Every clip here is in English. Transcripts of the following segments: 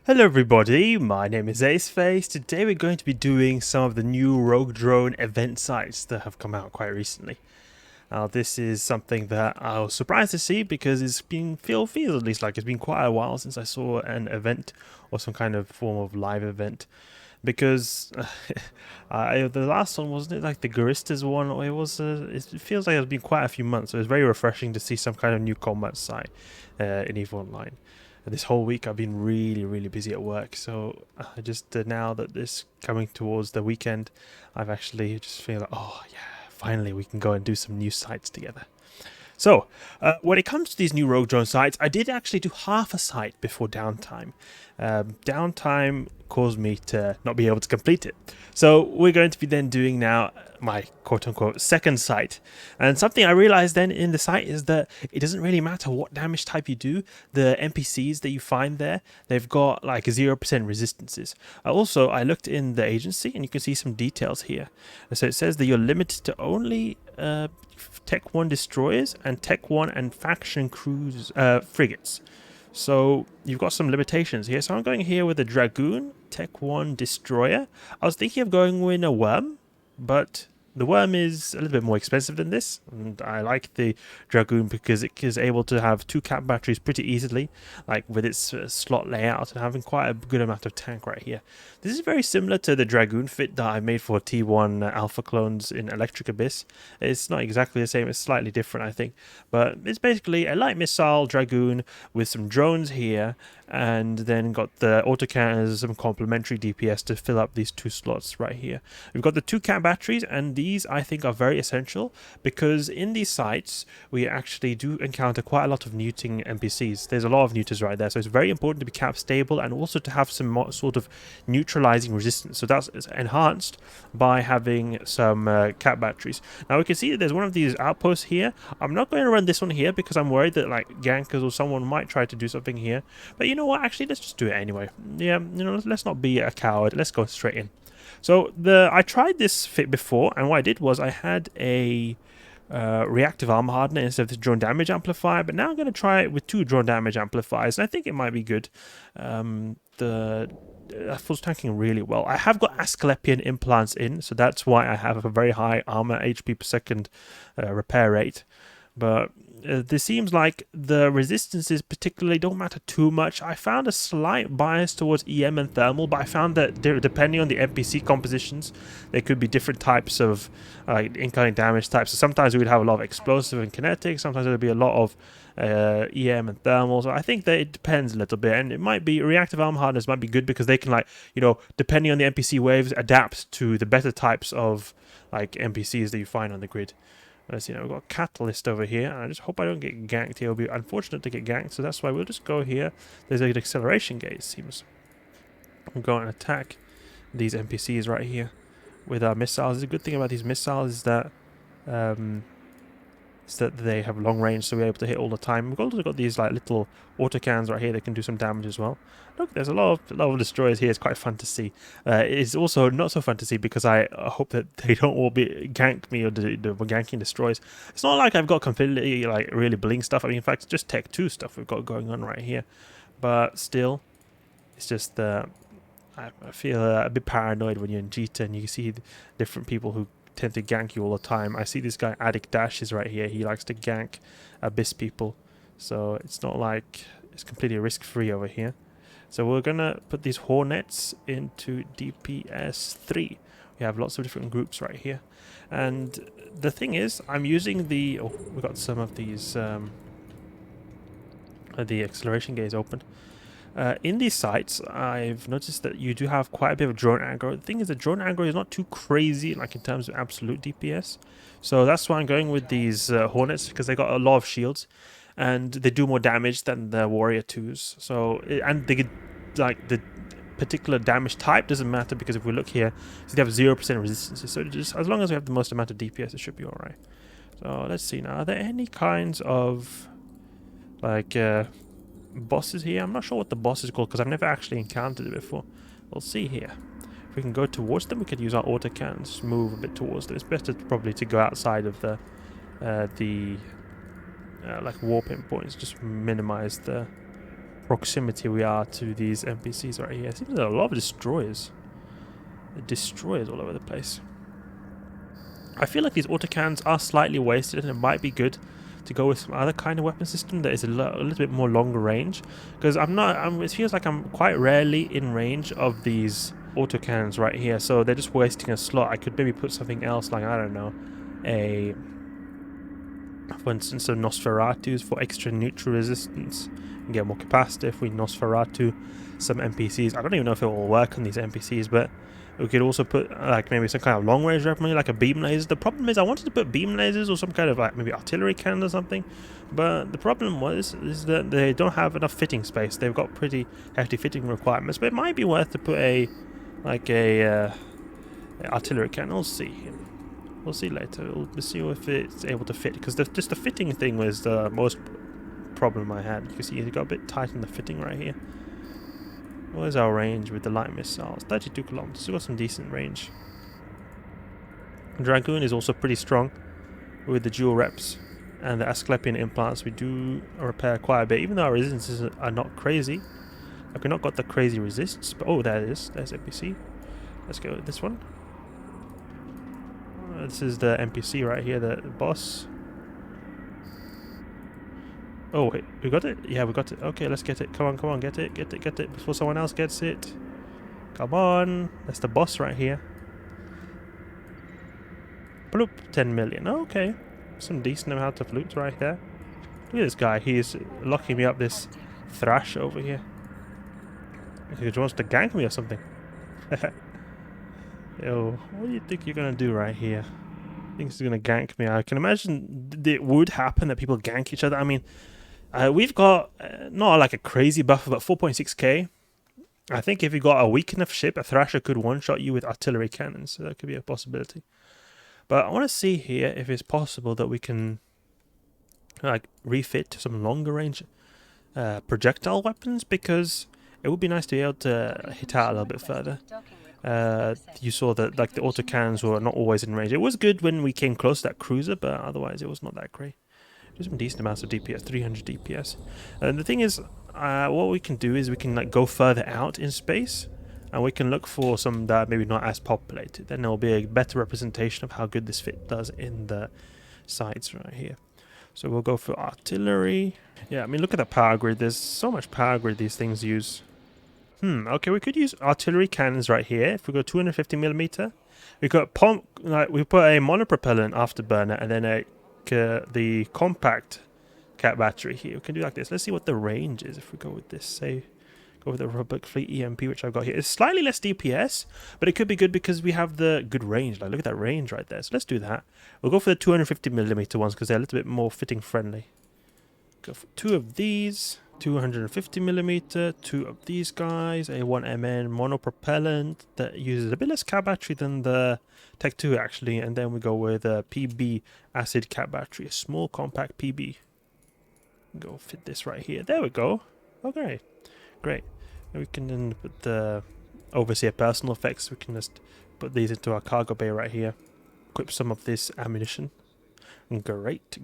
Hello everybody, my name is Aceface. Today we're going to be doing some of the new Rogue Drone event sites that have come out quite recently. Now this is something that I was surprised to see because feels at least like it's been quite a while since I saw an event or some kind of form of live event. Because the last one, wasn't it like the Garistas one? Or it feels like it's been quite a few months, so it's very refreshing to see some kind of new combat site in EVE Online. This whole week I've been really busy at work, so I just now that this coming towards the weekend, I've actually just feel like, oh yeah, finally we can go and do some new sites together. So, when it comes to these new Rogue Drone sites, I did actually do half a site before downtime. Downtime caused me to not be able to complete it. So, we're going to be then doing now my quote-unquote second site. And something I realized then in the site is that it doesn't really matter what damage type you do. The NPCs that you find there, they've got like 0% resistances. Also, I looked in the agency and you can see some details here. So it says that you're limited to only Tech 1 destroyers and Tech 1 and faction cruise frigates. So you've got some limitations here. So I'm going here with a Dragoon Tech 1 destroyer. I was thinking of going with a worm, but the worm is a little bit more expensive than this, and I like the Dragoon because it is able to have 2 cap batteries pretty easily, like with its slot layout and having quite a good amount of tank right here. This is very similar to the Dragoon fit that I made for T1 Alpha clones in Electric Abyss. It's not exactly the same, it's slightly different I think, but it's basically a light missile Dragoon with some drones here, and then got the autocannons, some complementary DPS to fill up these 2 slots right here. We've got the 2 cap batteries, and these I think are very essential because in these sites we actually do encounter quite a lot of neuting NPCs. There's a lot of neuters right there, so it's very important to be cap stable and also to have some sort of neutralizing resistance. So that's enhanced by having some cap batteries. Now we can see that there's one of these outposts here. I'm not going to run this one here because I'm worried that like gankers or someone might try to do something here, but you know what, actually let's just do it anyway. Yeah, let's not be a coward, let's go straight in. So I tried this fit before, and what I did was I had a reactive armor hardener instead of the drone damage amplifier, but now I'm going to try it with 2 drone damage amplifiers, and I think it might be good. The full tanking really well. I have got Asclepian implants in, so that's why I have a very high armor HP per second repair rate. But this seems like the resistances particularly don't matter too much. I found a slight bias towards EM and thermal, but I found that depending on the NPC compositions, there could be different types of incoming damage types. So sometimes we would have a lot of explosive and kinetic, sometimes there would be a lot of EM and thermal. So I think that it depends a little bit, and it might be reactive armor hardeners might be good because they can, depending on the NPC waves, adapt to the better types of NPCs that you find on the grid. Let's see, now we've got a catalyst over here, and I just hope I don't get ganked here. It'll be unfortunate to get ganked, so that's why we'll just go here. There's an acceleration gate, it seems. We'll go and attack these NPCs right here with our missiles. The good thing about these missiles is that they have long range, so we're able to hit all the time. We've also got these little autocannons right here that can do some damage as well. Look, there's a lot of destroyers here. It's quite fun to see. It's also not so fun to see because I hope that they don't all be gank me or the ganking destroys. It's not like I've got completely really bling stuff. I mean, in fact, it's just Tech 2 stuff we've got going on right here. But still, it's just I feel a bit paranoid when you're in Jita and you see different people who tend to gank you all the time. I see this guy Addict Dash is right here. He likes to gank Abyss people, so it's not like it's completely risk-free over here. So we're gonna put these Hornets into DPS 3. We have lots of different groups right here, and the thing is, I'm using we got some of these the acceleration gates open. In these sites, I've noticed that you do have quite a bit of drone aggro. The thing is, the drone aggro is not too crazy, in terms of absolute DPS. So that's why I'm going with these Hornets, because they got a lot of shields, and they do more damage than the Warrior 2s. So, and they get, the particular damage type doesn't matter, because if we look here, so they have 0% resistance. So just as long as we have the most amount of DPS, it should be alright. So let's see now. Are there any kinds of bosses here? I'm not sure what the boss is called because I've never actually encountered it before. We'll see here. If we can go towards them, we could use our autocannons, move a bit towards them. It's better probably to go outside of the warping points, just minimize the proximity we are to these NPCs right here. It seems there are a lot of destroyers. Destroyers all over the place. I feel like these autocannons are slightly wasted, and it might be good to go with some other kind of weapon system that is a little bit more longer range. Because it feels like I'm quite rarely in range of these autocannons right here, so they're just wasting a slot. I could maybe put something else, like, I don't know, for instance, some Nosferatus for extra neutral resistance and get more capacitor. If we Nosferatu some NPCs, I don't even know if it will work on these NPCs, but we could also put like maybe some kind of long range weapon, like a beam laser. The problem is I wanted to put beam lasers or some kind of like maybe artillery cannon or something, but the problem is that they don't have enough fitting space. They've got pretty hefty fitting requirements, but it might be worth to put a artillery cannon. We'll see. We'll see later. We'll see if it's able to fit, because just the fitting thing was the most problem I had. You can see it got a bit tight in the fitting right here. What is our range with the light missiles? 32 kilometers. We've got some decent range. Dragoon is also pretty strong with the dual reps and the Asclepian implants. We do repair quite a bit, even though our resistances are not crazy. Like, we've not got the crazy resists, but oh, there it is. There's NPC. Let's go with this one. This is the NPC right here, the boss. Oh, wait, we got it? Yeah, we got it. Okay, let's get it. Come on, come on, get it, get it, get it before someone else gets it. Come on. That's the boss right here. Bloop, 10 million. Oh, okay. Some decent amount of loot right there. Look at this guy. He is locking me up, this Thrash over here. He wants to gank me or something. Yo, what do you think you're gonna do right here? I think he's gonna gank me. I can imagine it would happen that people gank each other. I mean, we've got not like a crazy buffer, but 4.6k. I think if you got a weak enough ship, a Thrasher could one-shot you with artillery cannons, so that could be a possibility. But I want to see here if it's possible that we can like refit some longer range projectile weapons, because it would be nice to be able to hit out a little bit further. You saw that like the autocannons were not always in range. It was good when we came close to that cruiser, but otherwise it was not that great. There's some decent amounts of DPS, 300 DPS. And the thing is, what we can do is we can like go further out in space, and we can look for some that maybe not as populated. Then there will be a better representation of how good this fit does in the sides right here. So we'll go for artillery. Yeah, I mean, look at the power grid. There's so much power grid these things use. Okay, we could use artillery cannons right here. If we go 250mm, we got we put a monopropellant afterburner, and then the compact cat battery here. We can do like this. Let's see what the range is if we go with this. Say, go with the Rogue Fleet EMP, which I've got here. It's slightly less DPS, but it could be good because we have the good range. Like, look at that range right there. So let's do that. We'll go for the 250mm ones because they're a little bit more fitting friendly. Go for 2 of these. 250mm, 2 of these guys, a 1MN monopropellant that uses a bit less cat battery than the Tech 2 actually, and then we go with a PB acid cat battery, a small compact PB. Go fit this right here. There we go. Okay, great. And we can then put the overseer personal effects. We can just put these into our cargo bay right here. Equip some of this ammunition. Great.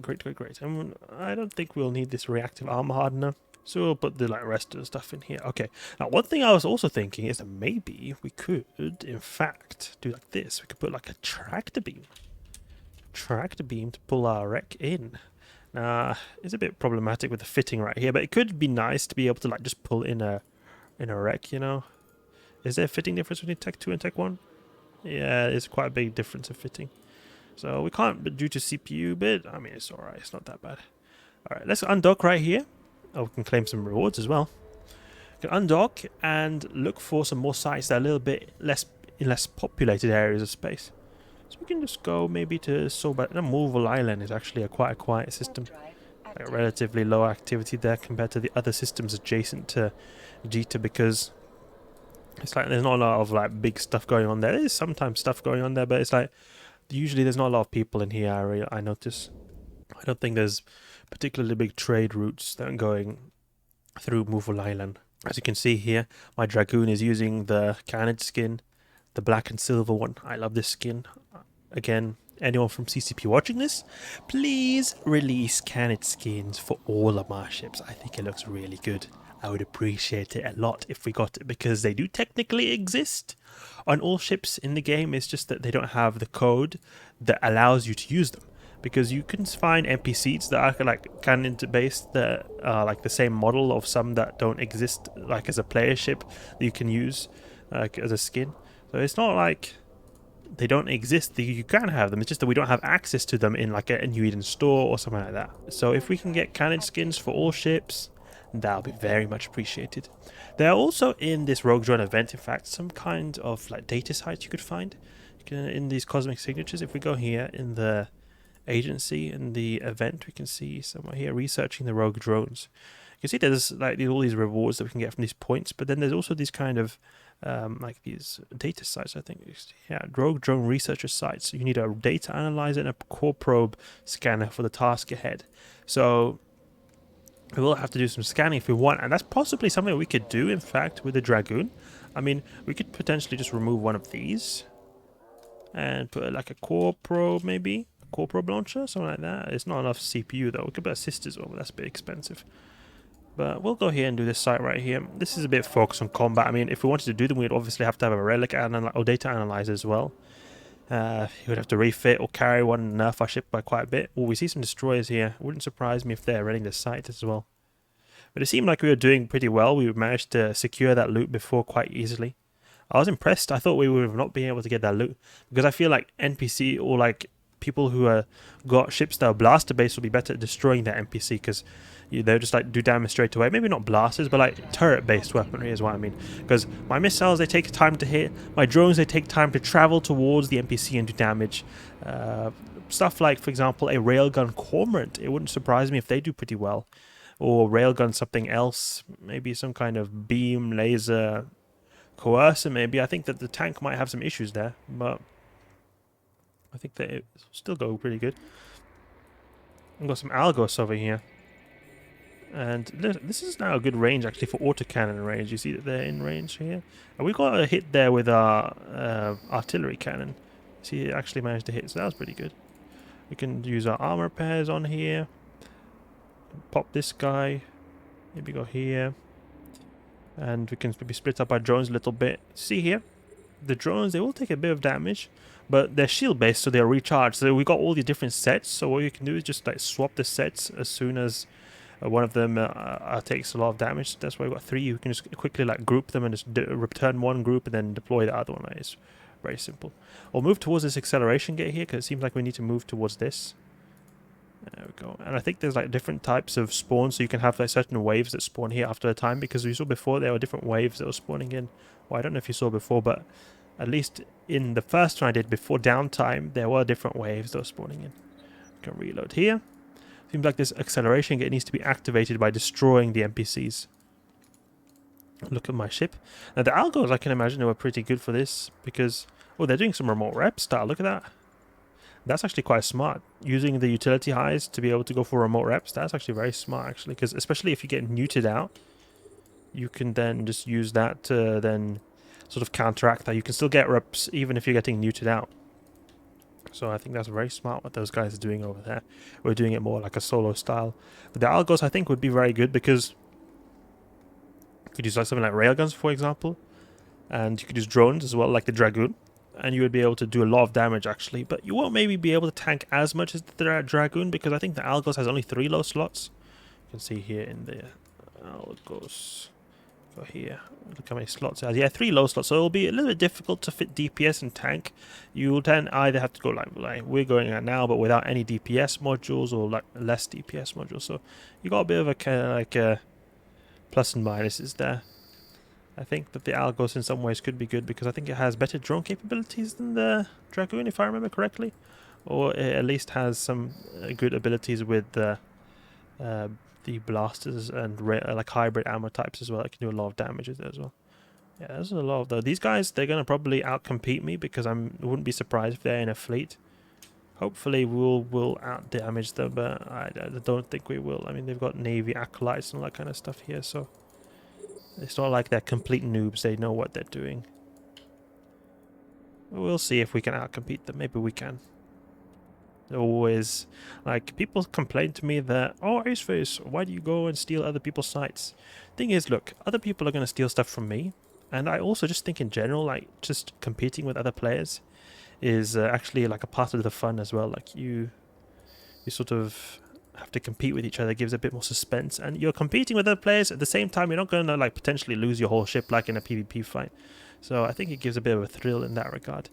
And I don't think we'll need this reactive armor hardener. So we'll put the rest of the stuff in here. Okay. Now, one thing I was also thinking is that maybe we could, in fact, do like this. We could put like a tractor beam. Tractor beam to pull our wreck in. Now, it's a bit problematic with the fitting right here, but it could be nice to be able to like just pull in a wreck, you know. Is there a fitting difference between Tech 2 and Tech 1? Yeah, it's quite a big difference of fitting. So we can't due to CPU, but I mean, it's alright. It's not that bad. Alright, let's undock right here. Oh, we can claim some rewards as well. We can undock and look for some more sites that are a little bit less in less populated areas of space. So we can just go maybe to Sobat. Movable Island is actually quite a quiet system. Like relatively low activity there compared to the other systems adjacent to Jita, because it's like there's not a lot of like big stuff going on there. There is sometimes stuff going on there, but it's like usually there's not a lot of people in here. I notice. I don't think there's particularly big trade routes that are going through Movable Island. As you can see here, my Dragoon is using the Carnage skin, the black and silver one. I love this skin. Again, anyone from CCP watching this, please release canned skins for all of my ships. I think it looks really good. I would appreciate it a lot if we got it, because they do technically exist on all ships in the game. It's just that they don't have the code that allows you to use them. Because you can find NPCs that are like cannon based, that are like the same model of some that don't exist, like as a player ship that you can use like as a skin. So it's not like they don't exist, you can have them, it's just that we don't have access to them in like a New Eden store or something like that. So if we can get cannon skins for all ships, that'll be very much appreciated. There are also in this Rogue Drone event, in fact, some kind of like data sites you could find in these cosmic signatures. If we go here in the agency and the event, we can see somewhere here researching the rogue drones. You can see there's like all these rewards that we can get from these points, but then there's also these kind of like these data sites, I think. Yeah, rogue drone researcher sites. You need a data analyzer and a core probe scanner for the task ahead. So we will have to do some scanning if we want, and that's possibly something we could do, in fact, with the Dragoon. I mean, we could potentially just remove one of these and put like a core probe, maybe core probe launcher, something like that. It's not enough CPU though. We could put assist as well, but that's a bit expensive. But we'll go here and do this site right here. This is a bit focused on combat. I mean, if we wanted to do them, we'd obviously have to have a relic or data analyzer as well. You would have to refit or carry one and nerf our ship by quite a bit. Oh, we see some destroyers here. It wouldn't surprise me if they're running the site as well. But it seemed like we were doing pretty well. We managed to secure that loot before quite easily. I was impressed. I thought we would have not been able to get that loot, because I feel like NPC or like people who got ships that are blaster based will be better at destroying that NPC, because they'll just like do damage straight away. Maybe not blasters, but like turret based weaponry is what I mean. Because my missiles, they take time to hit. My drones, they take time to travel towards the NPC and do damage. Stuff like, for example, a railgun cormorant. It wouldn't surprise me if they do pretty well. Or railgun something else. Maybe some kind of beam, laser, coercer maybe. I think that the tank might have some issues there, but I think that it still go pretty good. We've got some Algos over here. And this is now a good range actually for autocannon range. You see that they're in range here. And we got a hit there with our artillery cannon. See, it actually managed to hit, so that was pretty good. We can use our armor pairs on here. Pop this guy. Maybe go here. And we can maybe split up our drones a little bit. See here? The drones, they will take a bit of damage, but they're shield based, so they're recharged. So we got all the different sets, so what you can do is just like swap the sets as soon as one of them takes a lot of damage. That's why we got 3. You can just quickly like group them and just return one group and then deploy the other one. It's very simple. We'll move towards this acceleration gate here, because it seems like we need to move towards this. There we go. And I think there's like different types of spawns, so you can have like certain waves that spawn here after a time, because we saw before there were different waves that were spawning in. Well, I don't know if you saw before, but at least in the first one I did before downtime, there were different waves that were spawning in. We can reload here. Seems like this acceleration gate needs to be activated by destroying the NPCs. Look at my ship. Now the Algos, I can imagine, were pretty good for this, because oh, they're doing some remote rep style. Look at that. That's actually quite smart. Using the utility highs to be able to go for remote reps, that's actually very smart, actually, because especially if you get neutered out, you can then just use that to then sort of counteract that. You can still get reps even if you're getting neutered out. So I think that's very smart what those guys are doing over there. We're doing it more like a solo style. But the Algos, I think, would be very good, because you could use like something like railguns, for example, and you could use drones as well, like the Dragoon. And you would be able to do a lot of damage, actually. But you won't maybe be able to tank as much as the Dragoon, because I think the Algos has only 3 low slots. You can see here in the Algos. Go here. Look how many slots it has. Yeah, 3 low slots. So it'll be a little bit difficult to fit DPS and tank. You'll then either have to go like we're going at now, but without any DPS modules, or like less DPS modules. So you got a bit of a kind of like plus and minuses there. I think that the Algos in some ways could be good, because I think it has better drone capabilities than the Dragoon, if I remember correctly. Or it at least has some good abilities with the blasters and like hybrid ammo types as well. It can do a lot of damage with it as well. Yeah, there's a lot of those. These guys, they're going to probably outcompete me, because I wouldn't be surprised if they're in a fleet. Hopefully we'll out-damage them, but I don't think we will. I mean, they've got Navy acolytes and all that kind of stuff here, so it's not like they're complete noobs. They know what they're doing. We'll see if we can outcompete them. Maybe we can. Always, like, people complain to me that, oh, Aceface, why do you go and steal other people's sites? Thing is, look, other people are going to steal stuff from me, and I also just think in general, like, just competing with other players is actually like a part of the fun as well. Like, you sort of have to compete with each other, gives a bit more suspense, and you're competing with other players at the same time. You're not going to like potentially lose your whole ship like in a PvP fight. So I think it gives a bit of a thrill in that regard.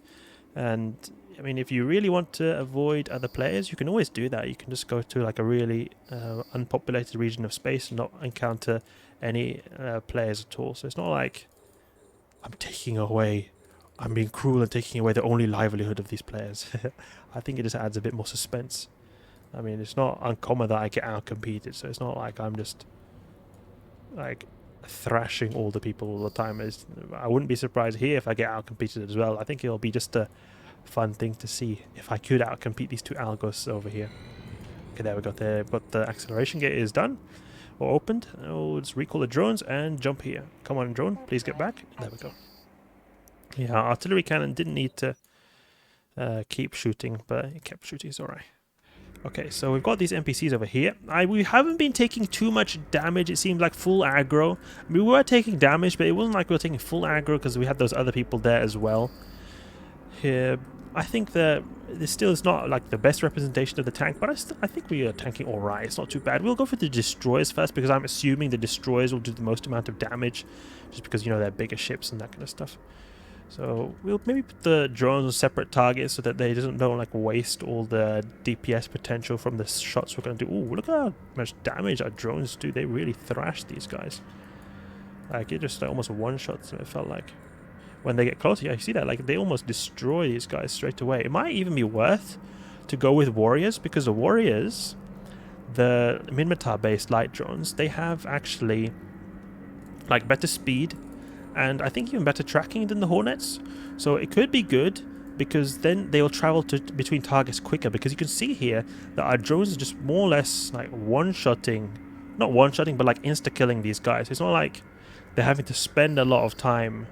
And I mean, if you really want to avoid other players, you can always do that. You can just go to like a really unpopulated region of space and not encounter any players at all. So it's not like I'm being cruel and taking away the only livelihood of these players. I think it just adds a bit more suspense. I mean, it's not uncommon that I get out-competed, so it's not like I'm just like thrashing all the people all the time. I wouldn't be surprised here if I get out-competed as well. I think it'll be just a fun thing to see if I could out-compete these two Algos over here. Okay, there we go. There, but the acceleration gate is done or opened. Oh, let's recall the drones and jump here. Come on, drone, please get back. There we go. Yeah, artillery cannon didn't need to keep shooting, but it kept shooting. It's alright. Okay, so we've got these NPCs over here. We haven't been taking too much damage. It seemed like full aggro. We were taking damage, but it wasn't like we were taking full aggro because we had those other people there as well. Here, I think that this still is not like the best representation of the tank, but I think we are tanking alright. It's not too bad. We'll go for the destroyers first because I'm assuming the destroyers will do the most amount of damage, just because, you know, they're bigger ships and that kind of stuff. So we'll maybe put the drones on separate targets so that they don't like waste all the DPS potential from the shots we're going to do. Ooh, look at how much damage our drones do. They really thrash these guys. Like, it just like, almost one-shots, it felt like. When they get closer, yeah, you see that? Like, they almost destroy these guys straight away. It might even be worth to go with warriors, because the warriors, the Minmatar-based light drones, they have actually like better speed, and I think even better tracking than the Hornets. So it could be good, because then they will travel between targets quicker, because you can see here that our drones are just more or less like one-shotting, not one-shotting, but like insta-killing these guys. It's not like they're having to spend a lot of time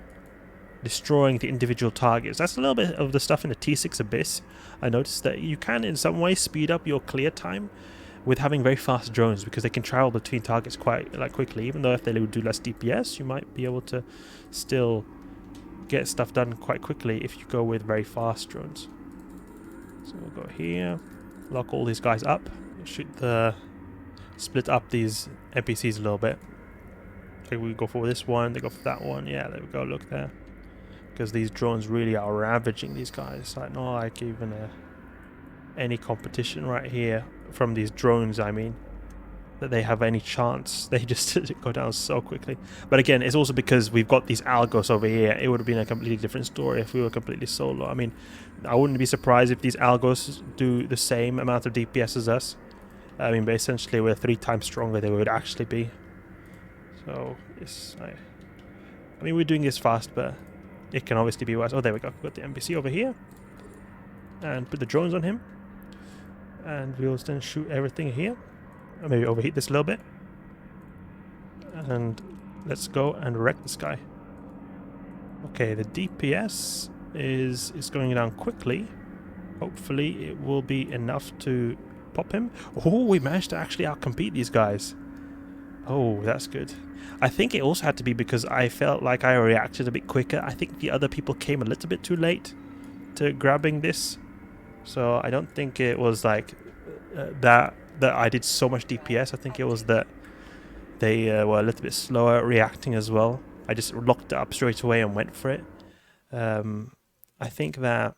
destroying the individual targets. That's a little bit of the stuff in the T6 Abyss. I noticed that you can in some way speed up your clear time with having very fast drones, because they can travel between targets quite like quickly. Even though if they would do less DPS, you might be able to still get stuff done quite quickly if you go with very fast drones. So we'll go here, lock all these guys up, split up these NPCs a little bit. Okay, we go for this one, they go for that one. Yeah, there we go, look there. Because these drones really are ravaging these guys. Like, not like even any competition right here from these drones, I mean, that they have any chance. They just go down so quickly. But again, it's also because we've got these Algos over here. It would have been a completely different story if we were completely solo. I mean, I wouldn't be surprised if these Algos do the same amount of DPS as us. I mean, but essentially we're 3 times stronger than we would actually be. So, I mean, we're doing this fast, but it can obviously be worse. Oh, there we go. We've got the NPC over here. And put the drones on him. And we'll then shoot everything here. Or maybe overheat this a little bit. And let's go and wreck this guy. Okay, the DPS is going down quickly. Hopefully it will be enough to pop him. Oh, we managed to actually outcompete these guys. Oh, that's good. I think it also had to be because I felt like I reacted a bit quicker. I think the other people came a little bit too late to grabbing this. So I don't think it was like that I did so much DPS. I think it was that they were a little bit slower reacting as well. I just locked it up straight away and went for it. I think that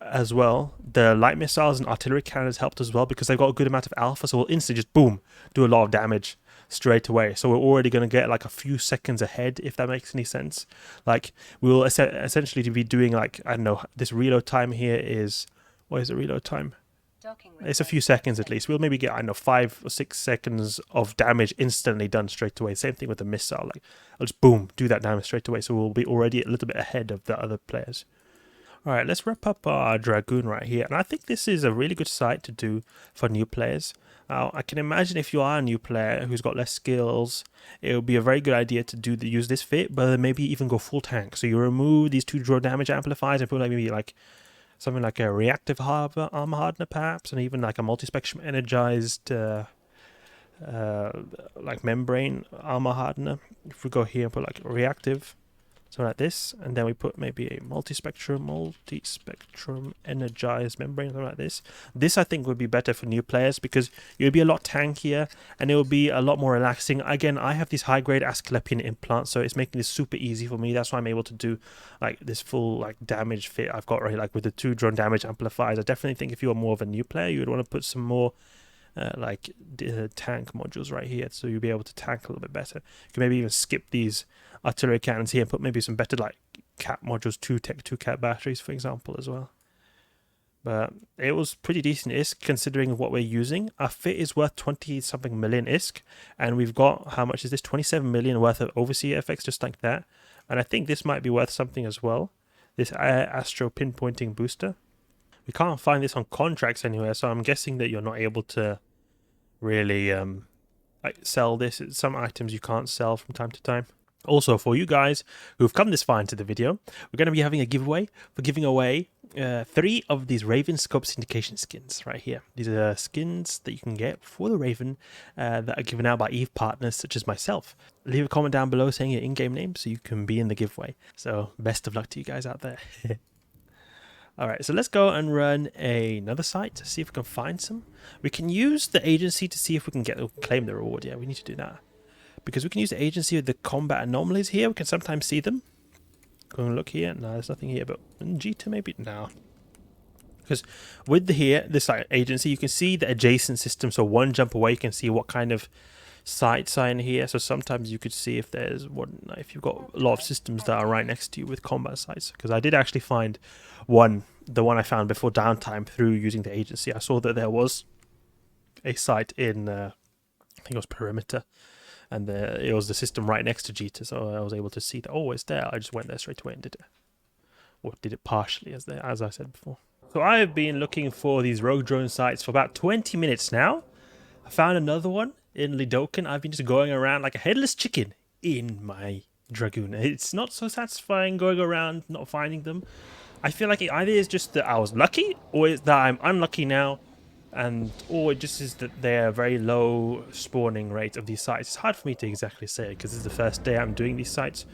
as well, the light missiles and artillery cannons helped as well, because they've got a good amount of alpha, so we'll instantly just boom, do a lot of damage straight away. So we're already going to get like a few seconds ahead, if that makes any sense. Like, we will essentially be doing like, I don't know, this reload time here is, what is the reload time? It's a few seconds at least. We'll maybe get, I don't know, 5 or 6 seconds of damage instantly done straight away. Same thing with the missile. Like, I'll just boom, do that damage straight away. So we'll be already a little bit ahead of the other players. Alright, let's wrap up our Dragoon right here. And I think this is a really good site to do for new players. I can imagine if you are a new player who's got less skills, it would be a very good idea to use this fit, but maybe even go full tank. So you remove these 2 draw damage amplifiers and put like maybe like something like a reactive armor hardener perhaps, and even like a multi-spectrum energized like membrane armor hardener. If we go here and put like reactive, so like this, and then we put maybe a multi-spectrum energized membrane, something like this. This I think would be better for new players because it would be a lot tankier and it will be a lot more relaxing. Again, I have these high-grade Asclepian implants, so it's making this super easy for me. That's why I'm able to do like this full like damage fit I've got right, like with the 2 drone damage amplifiers. I definitely think if you are more of a new player, you would want to put some more tank modules right here, so you'll be able to tank a little bit better. You can maybe even skip these artillery cannons here and put maybe some better like cap modules, 2 Tech 2 cap batteries for example as well. But it was pretty decent ISK considering what we're using. Our fit is worth 20 something million ISK, and we've got, how much is this, 27 million worth of overseer effects just like that. And I think this might be worth something as well, this astro pinpointing booster. We can't find this on contracts anywhere, so I'm guessing that you're not able to really like sell this. Some items you can't sell from time to time. Also, for you guys who've come this far into the video, we're going to be having a giveaway for giving away 3 of these Raven Scope Syndication skins right here. These are skins that you can get for the Raven that are given out by EVE partners such as myself. Leave a comment down below saying your in-game name so you can be in the giveaway. So best of luck to you guys out there. Alright, so let's go and run another site to see if we can find some. We can use the agency to see if we can claim the reward. Yeah, we need to do that. Because we can use the agency with the combat anomalies here. We can sometimes see them. Go and look here. No, there's nothing here. But in G2 maybe? No. Because with this like, agency, you can see the adjacent system. So one jump away, you can see what kind of sites are in here. So sometimes you could see if there's one, if you've got a lot of systems that are right next to you with combat sites. Because I did actually find the one I found before downtime through using the agency. I saw that there was a site in, I think it was Perimeter. And it was the system right next to Jita, so I was able to see that, oh, it's there. I just went there straight away and did it. Or did it partially, as I said before. So I have been looking for these rogue drone sites for about 20 minutes now. I found another one in Lidoken. I've been just going around like a headless chicken in my Dragoon. It's not so satisfying going around not finding them. I feel like it either is just that I was lucky, or it's that I'm unlucky now. Or it just is that they're very low spawning rate of these sites. It's hard for me to exactly say because this is the first day I'm doing these sites.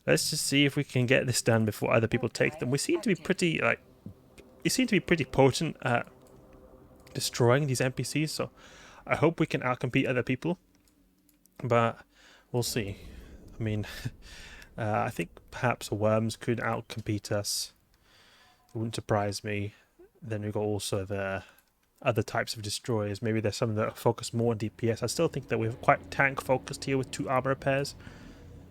Let's just see if we can get this done before other people take them. We seem to be pretty pretty potent at destroying these NPCs, so I hope we can outcompete other people. But we'll see. I mean, I think perhaps worms could outcompete us. It wouldn't surprise me. Then we've got also the other types of destroyers. Maybe there's some that focus more on DPS. I still think that we're quite tank focused here with 2 armor repairs.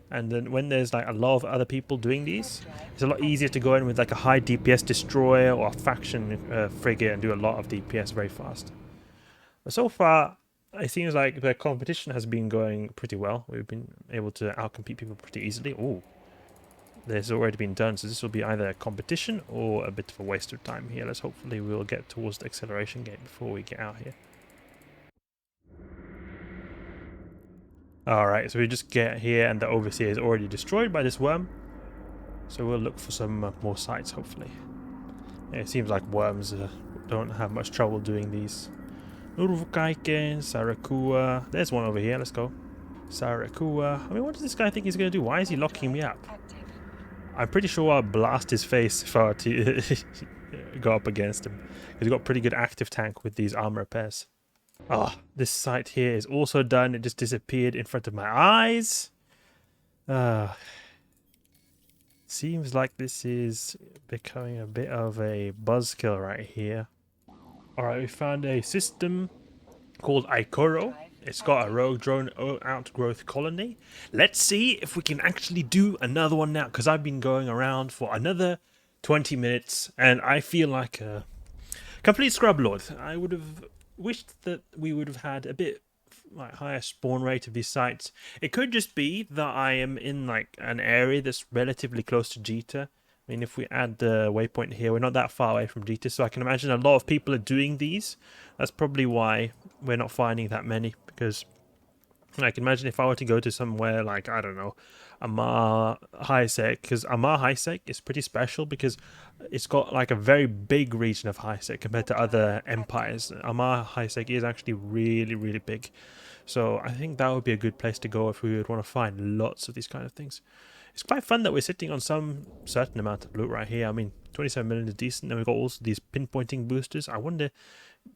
And then when there's like a lot of other people doing these, it's a lot easier to go in with like a high DPS destroyer or a faction frigate and do a lot of DPS very fast. But so far, it seems like the competition has been going pretty well. We've been able to outcompete people pretty easily. Ooh. This has already been done, so this will be either a competition or a bit of a waste of time here. Hopefully we'll get towards the acceleration gate before we get out here. Alright, so we just get here and the overseer is already destroyed by this worm. So we'll look for some more sites, hopefully. Yeah, it seems like worms don't have much trouble doing these. Nurvukaiken, Sarakua. There's one over here, let's go. Sarakua. I mean, what does this guy think he's going to do? Why is he locking me up? I'm pretty sure I'll blast his face if I were to go up against him. Because he's got pretty good active tank with these armor repairs. Ah, oh, this site here is also done. It just disappeared in front of my eyes. Seems like this is becoming a bit of a buzzkill right here. Alright, we found a system called Ikoro. It's got a Rogue Drone Outgrowth Colony. Let's see if we can actually do another one now, because I've been going around for another 20 minutes, and I feel like a complete scrub lord. I would have wished that we would have had a bit like higher spawn rate of these sites. It could just be that I am in like an area that's relatively close to Jita. I mean, if we add the waypoint here, we're not that far away from Jita, so I can imagine a lot of people are doing these. That's probably why we're not finding that many, because I can imagine if I were to go to somewhere like, I don't know, Amar High Sec, because Amar High Sec is pretty special because it's got like a very big region of High Sec compared to other empires. Amar High Sec is actually really, really big. So I think that would be a good place to go if we would want to find lots of these kind of things. It's quite fun that we're sitting on some certain amount of loot right here. I mean, 27 million is decent, and we've got also these pinpointing boosters. I wonder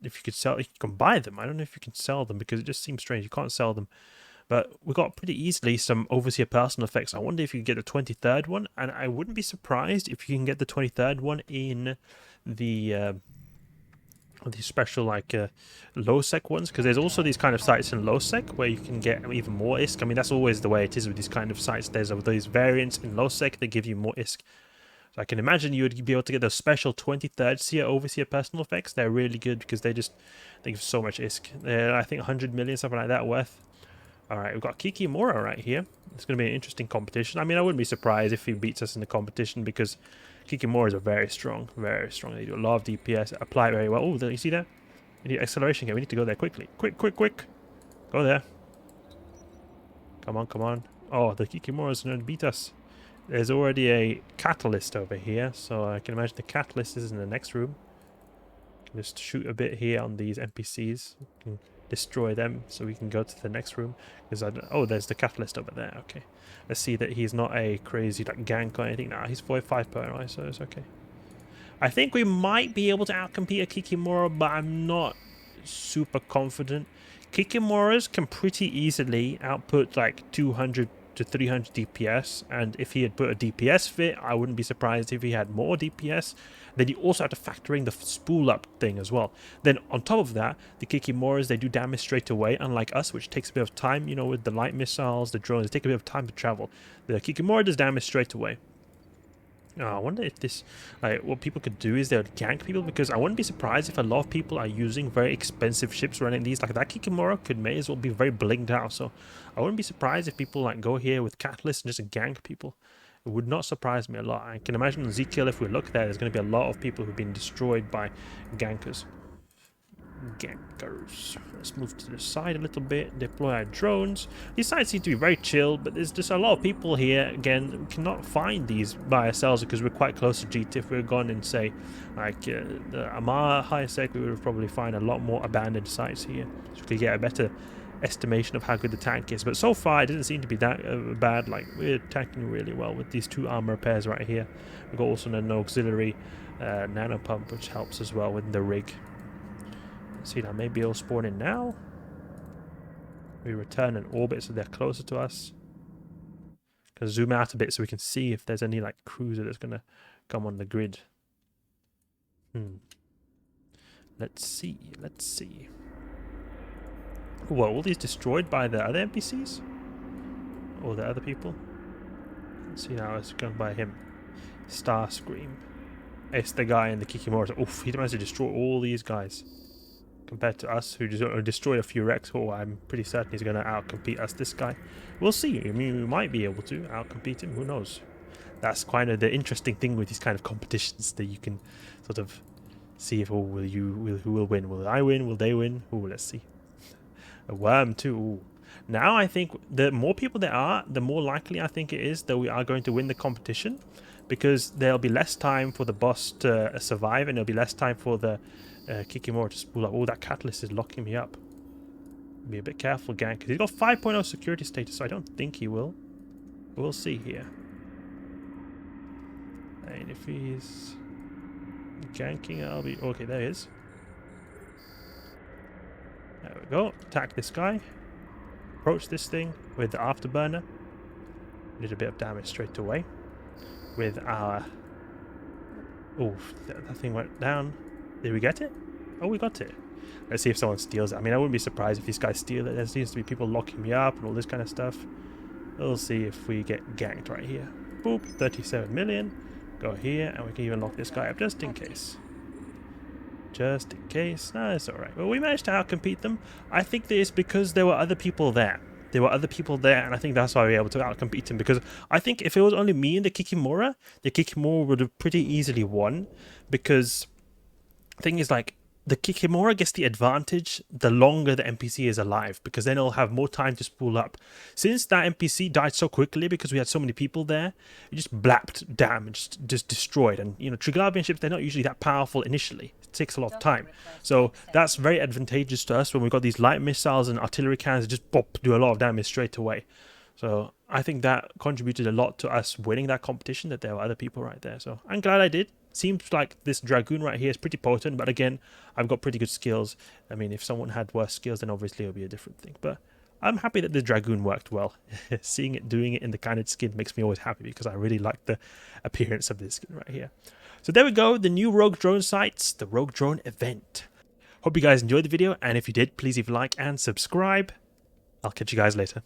if you could sell, if you can buy them. I don't know if you can sell them because it just seems strange. You can't sell them. But we got pretty easily some Overseer personal effects. I wonder if you could get the 23rd one, and I wouldn't be surprised if you can get the 23rd one in the special like low sec ones, because there's also these kind of sites in low sec where you can get even more ISK. I mean, that's always the way it is with these kind of sites. There's those variants in low sec that give you more ISK. So I can imagine you would be able to get those special 23rd tier Overseer personal effects. They're really good because they give so much ISK. They're, I think, 100 million, something like that worth. Alright, we've got Kikimora right here. It's going to be an interesting competition. I mean, I wouldn't be surprised if he beats us in the competition because Kikimoras are very strong. Very strong. They do a lot of DPS. Apply very well. Oh, you see that? We need acceleration here. We need to go there quickly. Quick, quick, quick. Go there. Come on, come on. Oh, the Kikimoras are going to beat us. There's already a catalyst over here, so I can imagine the catalyst is in the next room. Just shoot a bit here on these NPCs. Destroy them so we can go to the next room. Because oh, there's the catalyst over there. Okay, let's see that he's not a crazy like gank or anything. Nah, he's 45 per right, so it's okay. I think we might be able to outcompete a Kikimora, but I'm not super confident. Kikimoras can pretty easily output like 200 to 300 DPS, and if he had put a DPS fit, I wouldn't be surprised if he had more DPS. Then you also have to factor in the spool up thing as well. Then on top of that, the Kikimoras, they do damage straight away, unlike us, which takes a bit of time, you know, with the light missiles, the drones, they take a bit of time to travel. The Kikimora does damage straight away. Oh, I wonder if this, like, what people could do is they would gank people, because I wouldn't be surprised if a lot of people are using very expensive ships running these. Like that Kikimora could may as well be very blinged out, so I wouldn't be surprised if people like go here with Catalyst and just gank people. It would not surprise me a lot. I can imagine on Ezekiel, if we look there's going to be a lot of people who've been destroyed by gankers. Gankers. Let's move to the side a little bit, deploy our drones. These sites seem to be very chill, but there's just a lot of people here. Again, we cannot find these by ourselves because we're quite close to GT. If we were gone and say like the Amar High Sec, we would probably find a lot more abandoned sites here, so we could get a better estimation of how good the tank is. But so far it didn't seem to be that bad. Like, we're attacking really well with these two armor pairs right here. We've got also an auxiliary nano pump, which helps as well with the rig. See, now maybe it'll spawn in now. We return in orbit so they're closer to us. Can zoom out a bit so we can see if there's any like cruiser that's gonna come on the grid. Let's see, let's see. Were all these destroyed by the other NPCs? Or the other people? Let's see now, it's going by him. Starscream. It's the guy in the Kikimora. Oof, he managed to destroy all these guys. Compared to us, who just destroyed a few wrecks. Oh, I'm pretty certain he's going to outcompete us, this guy. We'll see. I mean, we might be able to outcompete him. Who knows? That's kind of the interesting thing with these kind of competitions, that you can sort of see if, oh, who will win? Will I win? Will they win? Oh, let's see. A worm too. Ooh. Now I think the more people there are, the more likely I think it is that we are going to win the competition, because there'll be less time for the boss to survive, and there'll be less time for the Kikimora to spool up. Oh, that catalyst is locking me up. Be a bit careful, gang, because he's got 5.0 security status, so I don't think he will. We'll see here. And if he's ganking, I'll be... Okay, there he is. There we go. Attack this guy. Approach this thing with the Afterburner. Did a bit of damage straight away. With our... Oh, that thing went down. Did we get it? Oh, we got it. Let's see if someone steals it. I mean, I wouldn't be surprised if these guys steal it. There seems to be people locking me up and all this kind of stuff. We'll see if we get ganked right here. Boop, 37 million. Go here, and we can even lock this guy up just in case. Just in case. No, it's alright. Well, we managed to outcompete them. I think that it's because there were other people there. There were other people there, and I think that's why we were able to outcompete him. Because I think if it was only me and the Kikimora would have pretty easily won. Because the thing is, like, the Kikimora gets the advantage the longer the NPC is alive, because then it'll have more time to spool up. Since that NPC died so quickly because we had so many people there, it just blapped damage, just destroyed. And you know, Triglavian ships, they're not usually that powerful initially. It takes a lot of time. So that's very advantageous to us when we've got these light missiles and artillery cannons that just pop, do a lot of damage straight away. So I think that contributed a lot to us winning that competition, that there were other people right there. So I'm glad I did. Seems like this Dragoon right here is pretty potent, but again, I've got pretty good skills. I mean, if someone had worse skills, then obviously it would be a different thing. But I'm happy that the Dragoon worked well. Seeing it doing it in the Carnage skin makes me always happy, because I really like the appearance of this skin right here. So there we go, the new Rogue Drone sights, the Rogue Drone event. Hope you guys enjoyed the video, and if you did, please leave a like and subscribe. I'll catch you guys later.